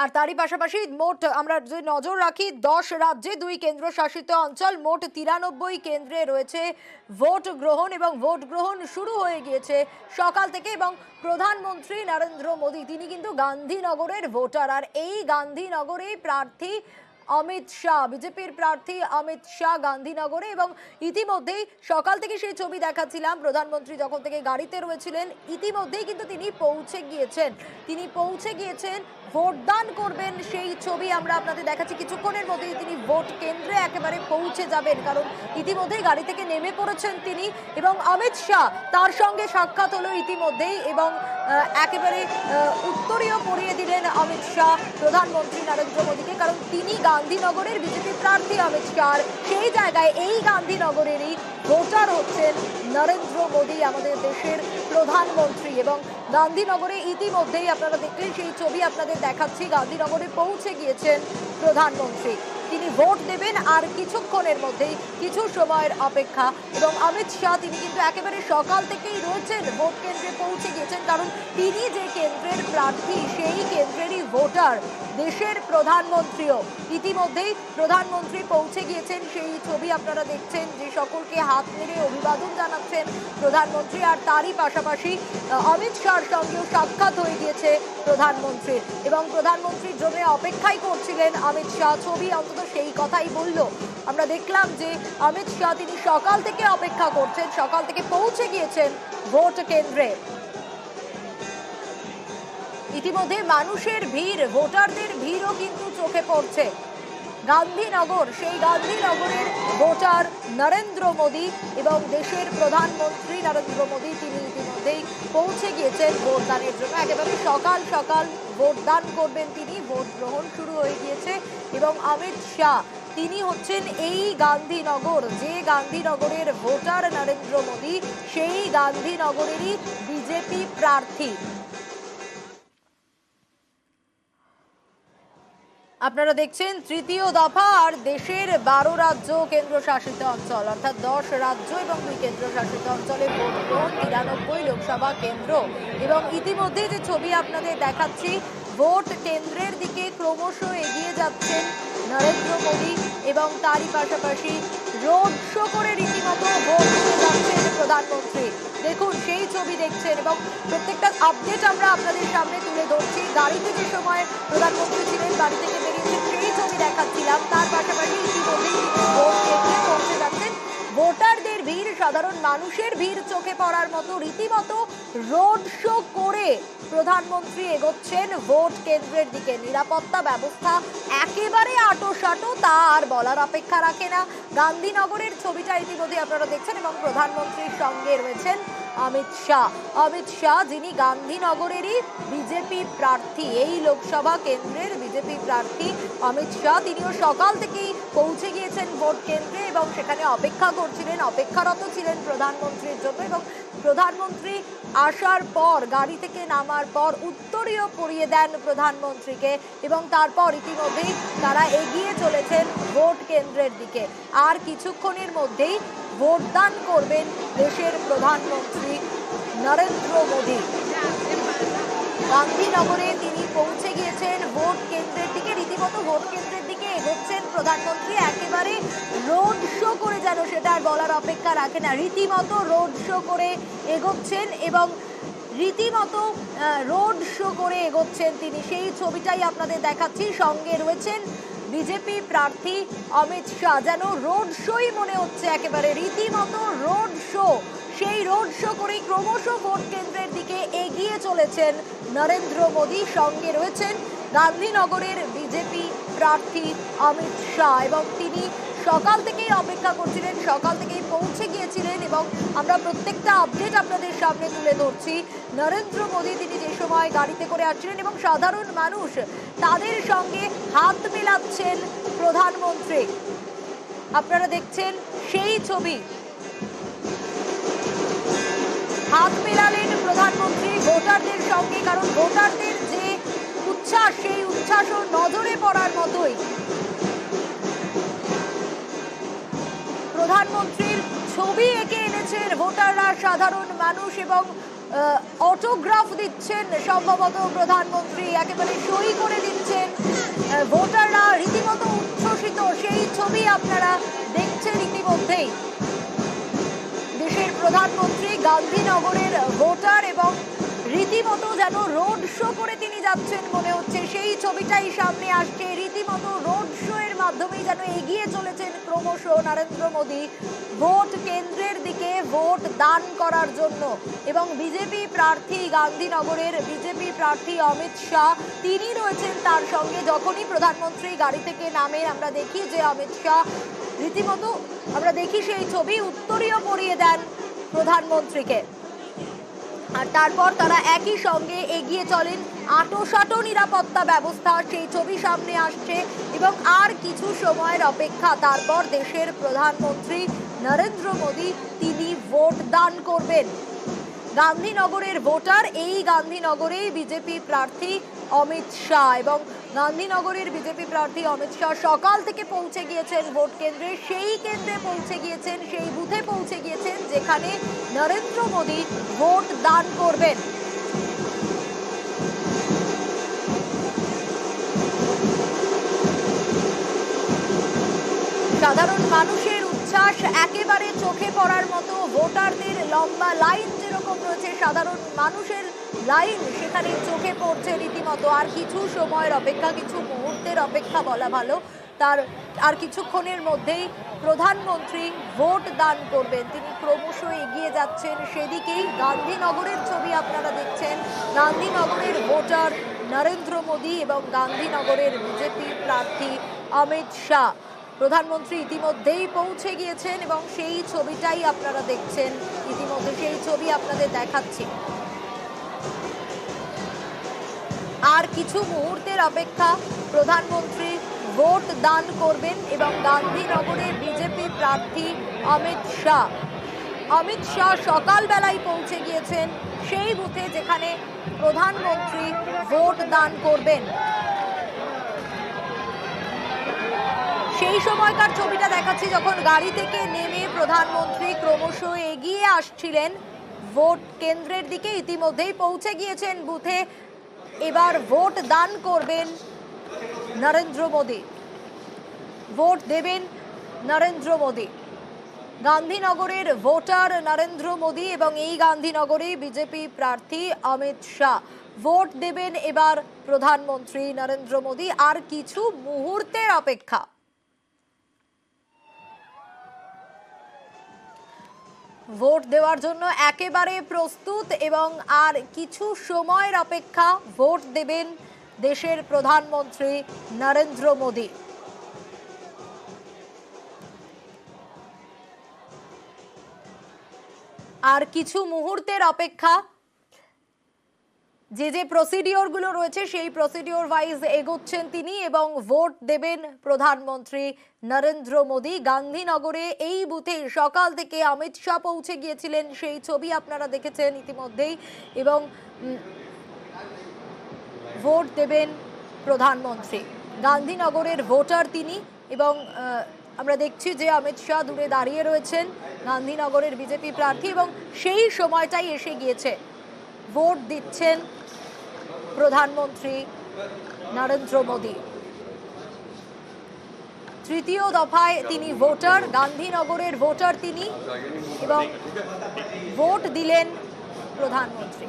আর তারই পাশাপাশি মোট আমরা যে নজর রাখি 10 রাজ্যে 2 কেন্দ্রশাসিত অঞ্চল মোট 93 কেন্দ্রে রয়েছে ভোট গ্রহণ এবং ভোট গ্রহণ শুরু হয়ে গিয়েছে সকাল থেকে। এবং প্রধানমন্ত্রী নরেন্দ্র মোদী তিনি কিন্তু গান্ধীনগরের ভোটার, আর এই গান্ধীনগরেই প্রার্থী অমিত শাহ, বিজেপির প্রার্থী অমিত শাহ গান্ধীনগরে। এবং ইতিমধ্যেই সকাল থেকে সেই ছবি দেখাচ্ছিলাম, প্রধানমন্ত্রী যখন থেকে গাড়িতে রয়েছিলেন ইতিমধ্যেই কিন্তু তিনি পৌঁছে গিয়েছেন ভোটদান করবেন, সেই ছবি আমরা আপনাদের দেখাচ্ছি। কিছুক্ষণের মধ্যেই তিনি ভোট কেন্দ্রে একেবারে পৌঁছে যাবেন, কারণ ইতিমধ্যেই গাড়ি থেকে নেমে পড়েছেন তিনি। এবং অমিত শাহ তার সঙ্গে সাক্ষাৎ হলো ইতিমধ্যেই, এবং একেবারে উত্তরীয় পরিয়ে দিলেন অমিত শাহ প্রধানমন্ত্রী নরেন্দ্র মোদীকে, কারণ তিনি গান্ধীনগরের বিজেপি প্রার্থী অমিত শাহ। সেই জায়গায় এই গান্ধীনগরেরই ভোটার হচ্ছেন নরেন্দ্র মোদী, আমাদের দেশের প্রধানমন্ত্রী। এবং গান্ধীনগরে ইতিমধ্যেই আপনারা দেখলেন সেই ছবি আপনাদের দেখাচ্ছি, গান্ধীনগরে পৌঁছে গিয়েছেন প্রধানমন্ত্রী, তিনি ভোট দেবেন আর কিছুক্ষণের মধ্যেই, কিছু সময়ের অপেক্ষা। এবং অমিত শাহ তিনি কিন্তু একেবারে সকাল থেকেই রয়েছেন, ভোট কেন্দ্রে পৌঁছে গিয়েছেন, কারণ তিনি যে কেন্দ্রের প্রার্থী সেই কেন্দ্রেরই ভোটার দেশের প্রধানমন্ত্রীও। ইতিমধ্যেই প্রধানমন্ত্রী পৌঁছে গিয়েছেন, সেই ছবি আপনারা দেখছেন, যে সকলকে হাত নেড়ে অভিবাদন জানাচ্ছেন প্রধানমন্ত্রী। আর তারই পাশাপাশি অমিত শাহর সঙ্গেও সাক্ষাৎ হয়ে গিয়েছে প্রধানমন্ত্রীর, এবং প্রধানমন্ত্রীর জন্য অপেক্ষাই করছিলেন অমিত শাহ। ছবি অন্তত সেই কথাই বলল। আমরা দেখলাম যে অমিত শাহ তিনি সকাল থেকে অপেক্ষা করছেন, সকাল থেকে পৌঁছে গিয়েছেন ভোট কেন্দ্রে। ইতিমধ্যে মানুষের ভিড়, ভোটারদের ভিড়ও কিন্তু চোখে পড়ছে। গান্ধীনগর, সেই গান্ধীনগরের ভোটার নরেন্দ্র মোদী এবং দেশের প্রধানমন্ত্রী নরেন্দ্র মোদী তিনি ইতিমধ্যেই পৌঁছে গিয়েছেন ভোটদানের জন্য। একেবারে সকাল সকাল ভোটদান করবেন তিনি, ভোট গ্রহণ শুরু হয়ে গিয়েছে। এবং অমিত শাহ তিনি হচ্ছেন এই গান্ধীনগর, যে গান্ধীনগরের ভোটার নরেন্দ্র মোদী, সেই গান্ধীনগরেরই বিজেপি প্রার্থী। আপনারা দেখছেন তৃতীয় দফা, আর দেশের 12 রাজ্য কেন্দ্রশাসিত অঞ্চল, অর্থাৎ 10 রাজ্য এবং 2 কেন্দ্রশাসিত অঞ্চলে ভোট গ্রহণ 93 লোকসভা কেন্দ্র। এবং ইতিমধ্যে যে ছবি আপনাদের দেখাচ্ছি, ভোট কেন্দ্রের দিকে ক্রমশ এগিয়ে যাচ্ছেন নরেন্দ্র মোদী, এবং তারই পাশাপাশি রোড শো করে রীতিমতো ভোট দিতে যাচ্ছেন প্রধানমন্ত্রী। দেখুন সেই ছবি দেখছেন, এবং প্রত্যেকটা আপডেট আমরা আপনাদের সামনে তুলে ধরছি। গাড়িতে যে সময় প্রধানমন্ত্রী ছিলেন, গাড়ি থেকে বেরিয়েছেন সেই ছবি দেখাচ্ছিলাম। তার পাশাপাশি ইতিমধ্যেই তিনি ভোট কেন্দ্রে পৌঁছে যাচ্ছেন। ভোটারদের ভিড়, সাধারণ মানুষের ভিড় চোখে পড়ার মতো, রীতিমতো রোড শো করে প্রধানমন্ত্রী এগোচ্ছেন ভোট কেন্দ্রের দিকে। নিরাপত্তা ব্যবস্থা একেবারে আঁটোসাঁটো, তা আর বলার অপেক্ষা রাখে না। গান্ধীনগরের ছবিটা ইতিমধ্যে আপনারা দেখছেন, এবং প্রধানমন্ত্রীর সঙ্গে রয়েছেন অমিত শাহ। অমিত শাহ যিনি গান্ধীনগরেরই বিজেপি প্রার্থী, এই লোকসভা কেন্দ্রের বিজেপি প্রার্থী অমিত শাহ তিনিও সকাল থেকেই পৌঁছে গিয়েছেন ভোট কেন্দ্রে, এবং সেখানে অপেক্ষা করছিলেন, অপেক্ষারত ছিলেন প্রধানমন্ত্রীর জন্য। এবং প্রধানমন্ত্রী আসার পর, গাড়ি থেকে নামার পর উত্তরীয় পরিয়ে দেন প্রধানমন্ত্রীকে, এবং তারপর ইতিমধ্যেই তারা এগিয়ে চলেছেন ভোট কেন্দ্রের দিকে। আর কিছুক্ষণের মধ্যেই ভোটদান করবেন দেশের প্রধানমন্ত্রী নরেন্দ্র মোদী। গান্ধীনগরে তিনি পৌঁছে গিয়েছেন ভোট কেন্দ্রের দিকে, রীতিমতো ভোট কেন্দ্রের দিকে এগোচ্ছেন প্রধানমন্ত্রী। একেবারে রোড শো করে, যেন সেটা আর বলার অপেক্ষা রাখে না, রীতিমতো রোড শো করে এগোচ্ছেন, এবং রীতিমতো রোড শো করে এগোচ্ছেন তিনি। সেই ছবিটাই আপনাদের দেখাচ্ছি, সঙ্গে রয়েছেন বিজেপি প্রার্থী অমিত শাহ। যেন রোড শোই মনে হচ্ছে, একেবারে রীতিমতো রোড শো। সেই রোড শো করেই ক্রমশ ভোট কেন্দ্রের দিকে এগিয়ে চলেছেন নরেন্দ্র মোদী। সঙ্গে রয়েছেন গান্ধীনগরের বিজেপি প্রার্থী অমিত শাহ, এবং তিনি সকাল থেকেই অপেক্ষা করছিলেন, সকাল থেকেই পৌঁছে গিয়েছিলেন। এবং আমরা প্রত্যেকটা আপডেট আপনাদের সামনে তুলে ধরছি। নরেন্দ্র মোদী তিনি যে সময় গাড়িতে করে আসছিলেন, এবং সাধারণ মানুষ তাদের সঙ্গে হাত মেলাচ্ছেন প্রধানমন্ত্রী, আপনারা দেখছেন সেই ছবি। হাত মেলালেন প্রধানমন্ত্রী ভোটারদের সঙ্গে, কারণ ভোটারদের যে উচ্ছ্বাস, সেই উচ্ছ্বাসও নজরে পড়ার মতোই। প্রধানমন্ত্রীর ছবি এঁকে এনেছেন ভোটাররা, সাধারণ মানুষ, এবং অটোগ্রাফ দিচ্ছেন সম্ভবত প্রধানমন্ত্রী, একেবারে সই করে দিচ্ছেন। ভোটাররা রীতিমতো উচ্ছ্বসিত, সেই ছবি আপনারা দেখছেন ইতিমধ্যেই। দেশের প্রধানমন্ত্রী গান্ধীনগরের ভোটার এবং রীতিমতো যেন রোড শো করে তিনি যাচ্ছেন মনে হচ্ছে, সেই ছবিটাই সামনে আসছে। রীতিমতো রোড শো এর মাধ্যমেই যেন এগিয়ে চলেছেন ক্রমশ নরেন্দ্র মোদী ভোট কেন্দ্রের দিকে ভোট দান করার জন্য। এবং বিজেপি প্রার্থী গান্ধীনগরের বিজেপি প্রার্থী অমিত শাহ তিনি রয়েছেন তার সঙ্গে। যখনই প্রধানমন্ত্রী গাড়ি থেকে নামেন আমরা দেখি যে অমিত শাহ রীতিমতো আমরা দেখি সেই ছবি উত্তরীয় পরিয়ে দেন প্রধানমন্ত্রীকে, আর তারপর তারা একই সঙ্গে এগিয়ে চলেন। আঁটোসাঁটো নিরাপত্তা ব্যবস্থা, সেই ছবি সামনে আসছে এবং আর কিছু সময়ের অপেক্ষা, তারপর দেশের প্রধানমন্ত্রী নরেন্দ্র মোদী তিনি ভোট দান করবেন। গান্ধীনগরের ভোটার, এই গান্ধীনগরেই বিজেপি প্রার্থী অমিত শাহ, এবং গান্ধীনগরের বিজেপি প্রার্থী অমিত শাহ সকাল থেকে পৌঁছে গিয়েছেন ভোট কেন্দ্রে। সেই কেন্দ্রে পৌঁছে গিয়েছেন, সেই বুথে পৌঁছে গিয়েছেন যেখানে নরেন্দ্র মোদী ভোট দান করবেন। সাধারণ মানুষের উচ্ছ্বাস একেবারে চোখে পড়ার মতো, ভোটারদের লম্বা লাইন যেরকম রয়েছে, সাধারণ মানুষের লাইন সেখানে চোখে পড়ছে রীতিমতো। আর কিছু সময়ের অপেক্ষা, কিছু মুহূর্তের অপেক্ষা বলা ভালো, তার আর কিছুক্ষণের মধ্যেই প্রধানমন্ত্রী ভোট দান করবেন। তিনি ক্রমশ এগিয়ে যাচ্ছেন সেদিকেই। গান্ধীনগরের ছবি আপনারা দেখছেন, গান্ধীনগরের ভোটার নরেন্দ্র মোদী এবং গান্ধীনগরের বিজেপি প্রার্থী অমিত শাহ। প্রধানমন্ত্রী ইতিমধ্যেই পৌঁছে গিয়েছেন এবং সেই ছবিটাই আপনারা দেখছেন ইতিমধ্যে, সেই ছবি আপনাদের দেখাচ্ছি। আর কিছু মুহূর্তের অপেক্ষা, প্রধানমন্ত্রী ভোট দান করবেন এবং গান্ধীনগরের বিজেপি প্রার্থী অমিত শাহ সকালবেলায় পৌঁছে গিয়েছেন সেই বুথে যেখানে প্রধানমন্ত্রী ভোট দান করবেন। সেই সময়কার ছবিটা দেখাচ্ছি, যখন গাড়ি থেকে নেমে প্রধানমন্ত্রী ক্রমশ এগিয়ে আসছিলেন ভোট কেন্দ্রের দিকে। ইতিমধ্যেই পৌঁছে গিয়েছেন বুথে, এবার ভোট দান করবেন নরেন্দ্র মোদী, ভোট দেবেন নরেন্দ্র মোদী। গান্ধীনগরের ভোটার নরেন্দ্র মোদী এবং এই গান্ধীনগরে বিজেপি প্রার্থী অমিত শাহ ভোট দেবেন এবার প্রধানমন্ত্রী নরেন্দ্র মোদী। আর কিছু মুহূর্তের অপেক্ষা, ভোট দেওয়ার জন্য একেবারে প্রস্তুত এবং আর কিছু সময়ের অপেক্ষা, ভোট দেবেন দেশের প্রধানমন্ত্রী নরেন্দ্র মোদী। আর কিছু মুহূর্তের অপেক্ষা, যে যে প্রসিডিওরগুলো রয়েছে সেই প্রসিডিওর ওয়াইজ এগোচ্ছেন তিনি এবং ভোট দেবেন প্রধানমন্ত্রী নরেন্দ্র মোদী। গান্ধীনগরে এই বুথে সকাল থেকে অমিত শাহ পৌঁছে গিয়েছিলেন, সেই ছবি আপনারা দেখেছেন ইতিমধ্যেই, এবং ভোট দেবেন প্রধানমন্ত্রী। গান্ধীনগরের ভোটার তিনি এবং আমরা দেখছি যে অমিত শাহ দূরে দাঁড়িয়ে রয়েছেন, গান্ধীনগরের বিজেপি প্রার্থী, এবং সেই সময়টাই এসে গিয়েছে। ভোট দিচ্ছেন প্রধানমন্ত্রী নরেন্দ্র মোদী। তৃতীয় দফায় তিনি ভোটার, গান্ধীনগরের ভোটার তিনি, এবং ভোট দিলেন প্রধানমন্ত্রী।